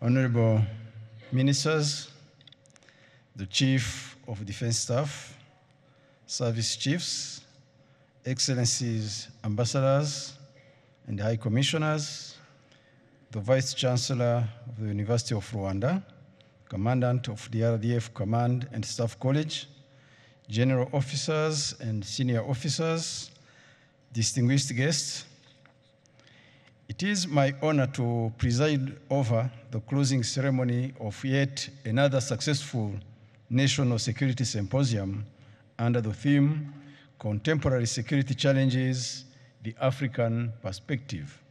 Honorable Ministers, the Chief of Defense Staff, Service Chiefs, Excellencies, Ambassadors, and High Commissioners, the Vice Chancellor of the University of Rwanda, Commandant of the RDF Command and Staff College, General Officers and Senior Officers, distinguished guests. It is my honor to preside over the closing ceremony of yet another successful National Security Symposium under the theme, Contemporary Security Challenges, the African Perspective.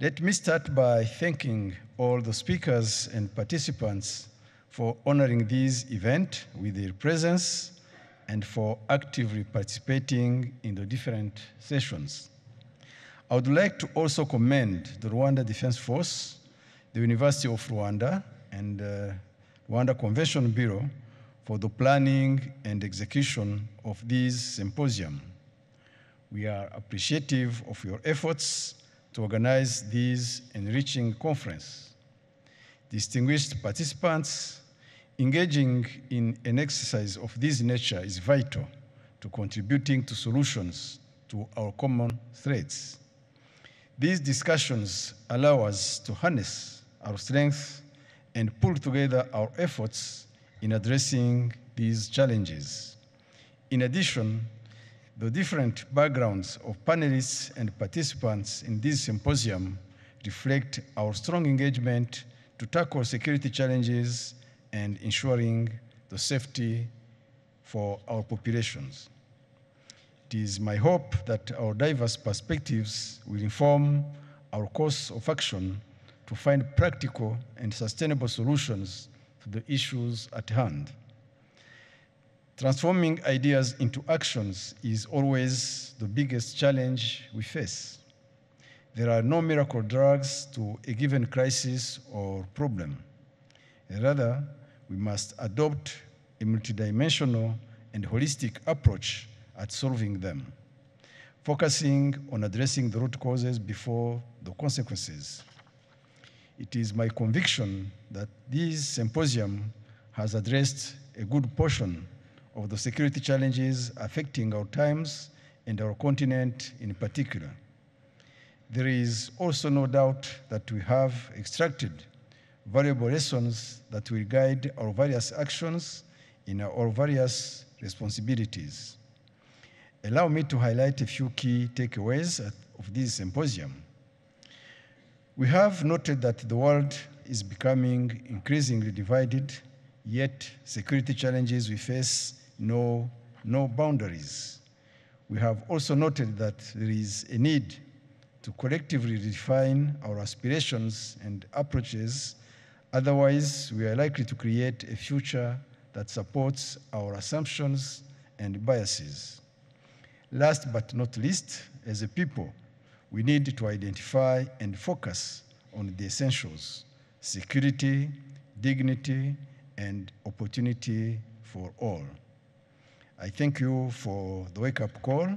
Let me start by thanking all the speakers and participants for honoring this event with their presence and for actively participating in the different sessions. I would like to also commend the Rwanda Defense Force, the University of Rwanda, and Rwanda Convention Bureau for the planning and execution of this symposium. We are appreciative of your efforts to organize this enriching conference. Distinguished participants, engaging in an exercise of this nature is vital to contributing to solutions to our common threats. These discussions allow us to harness our strengths and pull together our efforts in addressing these challenges. In addition, the different backgrounds of panelists and participants in this symposium reflect our strong engagement to tackle security challenges and ensuring the safety for our populations. It is my hope that our diverse perspectives will inform our course of action to find practical and sustainable solutions to the issues at hand. Transforming ideas into actions is always the biggest challenge we face. There are no miracle drugs to a given crisis or problem. Rather, we must adopt a multidimensional and holistic approach at solving them, focusing on addressing the root causes before the consequences. It is my conviction that this symposium has addressed a good portion of the security challenges affecting our times and our continent in particular. There is also no doubt that we have extracted valuable lessons that will guide our various actions in our various responsibilities. Allow me to highlight a few key takeaways of this symposium. We have noted that the world is becoming increasingly divided, yet security challenges we face know no boundaries. We have also noted that there is a need to collectively redefine our aspirations and approaches. Otherwise, we are likely to create a future that supports our assumptions and biases. Last but not least, as a people, we need to identify and focus on the essentials: security, dignity, and opportunity for all. I thank you for the wake-up call.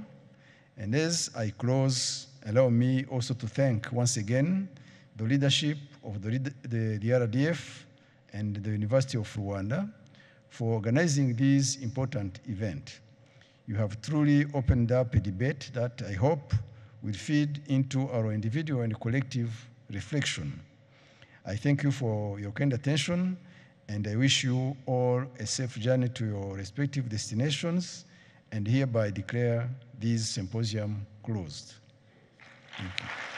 And as I close, allow me also to thank once again the leadership of the RDF and the University of Rwanda for organizing this important event. You have truly opened up a debate that I hope will feed into our individual and collective reflection. I thank you for your kind attention, and I wish you all a safe journey to your respective destinations, and hereby declare this symposium closed. Thank you.